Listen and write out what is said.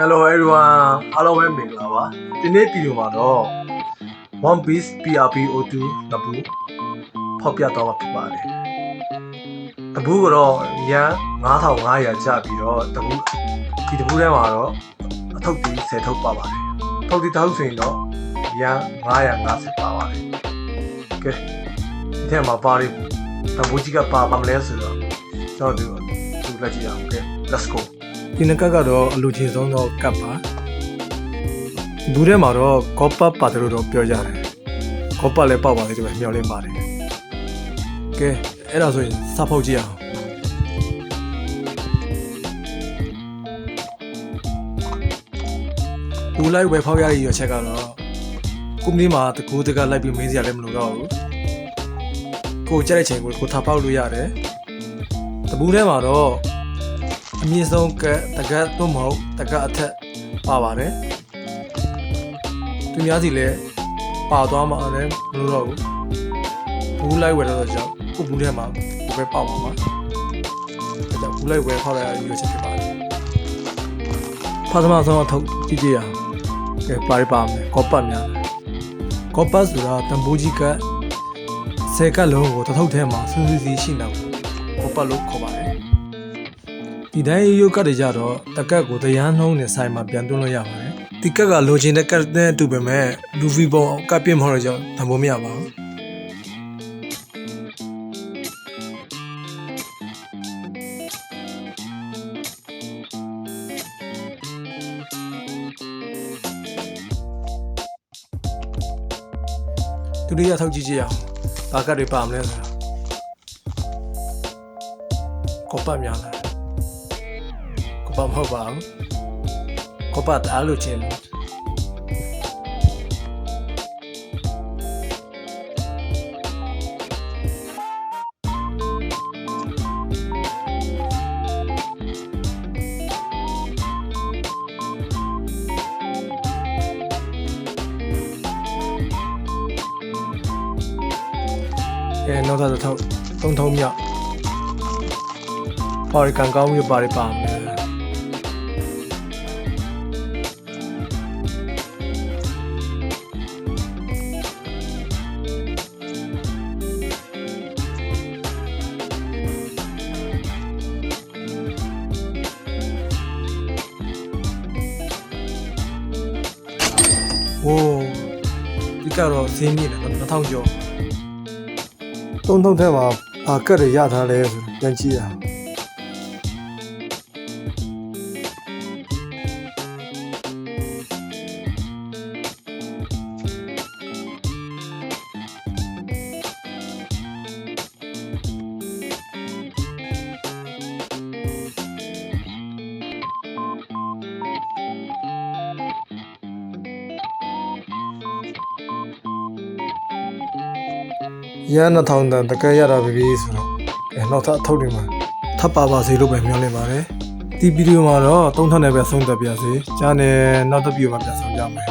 Hello everyone အားလုံးပဲမင်္ဂလာပါဒီနေ့ဗီဒီယိုမှာတော့ One Piece PRPO2 တပူဖောက်ပြတော့မှာဖြစ်ပါတယ်တပူကတော့ရန်9500ကျပြီးတော့တပူဒီတပူထဲမှာတော့အထုပ်တီး10ထုပ်ပါပါတယ်ထုပ်တီးတစ်ထုပ်ဆိုရင်တော့ရန်950ပါပါတယ်ကဲဒီထဲမှာပါတယ်တပူကြီးကပါမလဲဆိုတော့ကျွန်တော်ဒီလက်ကြည့်အောင်ကဲ let's go ဒီနကကတော့အလူချင်းဆုံးတော့ကပ်ပါဘူးထဲမှာတော့ကောပတ်ပါတယ်လို့တော့ပြောကြတယ်ကောပတ်လည်းပေါက်ပါသေးတယ်ပဲမျောလင်းပါတယ်ကဲအဲ့ဒါဆိုရင်စဖောက်ကြည့်အောင်ဘူးလိုက်ဝယ်ဖောက်ရရချက်ကတော့ကုမ္ပဏီမှာတကူတကလိုက်ပြီးမင်းစရာလည်းမလိုတော့ဘူးကိုကြက်တဲ့ချိန်ကိုထားပေါက်လို့ရတယ်တပူးထဲမှာတော့အမြင့်ဆုံးကတကတ်တော့မဟုတ်တကတ်အထက်ပါပါတယ်သူများစီလည်းပါသွားမှာလည်းမလို့တော့ဘူးလိုက်ဝယ်တော့ကြောင့်ကိုဘူးထဲမှာကိုပဲပေါက်ပါမှာဒါကြောင့်ဘူးလိုက်ဝယ်ဖောက်လိုက်ရရွေးချက်ဖြစ်ပါတယ်ဖာသမဆုံးအထုပ်ကြည့်ကြရအောင်ကဲပါမယ်ကောပတ်များကောပတ်ဆိုတာတန်ဖိုးကြီးက10ကတ်လုံးကိုတစ်ထုပ်ထဲမှာစူးစီးရှိနေတယ်ကောပတ်လို့ခေါ်ပါတယ်ဒီတိုင်းရုပ်ကတ်တွေကြတော့တကတ်ကိုတရားနှုံးနဲ့ဆိုင်မှာပြန်သွင်းလို့ရပါတယ်ဒီကတ်ကလိုချင်တဲ့ကတ်နဲ့တူပေမဲ့လူဗီပုံကတ်ပြင်းမဟုတ်တော့ကြောင့်တန်ဖိုးမရပါဘူးသူတို့ရထောက်ကြည့်ကြရအောင်ဘာကတ်တွေပါမလဲဆိုတာကောပတ်များလားကောပတ်မဟုတ်ပါဘူးကောပတ်အားလို့ချင်းနောက်တစ်ထုပ်3ထုပ်မြောက်ပါရီကန်ကောင်းပြီးပါရီပါမယ်โอ้ဒီကတော့ဈေးမြင့်တယ်2000ကျော်3000ထဲမှာဘာကတ်ရရထားလဲဆိုပြန်ကြည့်ရအောင်ရန်2000တန်တကယ်ရတာပြီဆိုတော့နောက်ထပ်အထုပ်တွေမှာထပ်ပါစေလို့ပဲမျှော်လင့်ပါတယ်ဒီဗီဒီယိုမှာတော့3000နဲ့ပဲဆုံးသက်ပြစေကြားနေနောက်တစ်ဗီဒီယိုမှာပြန်ဆောင်ကြမယ်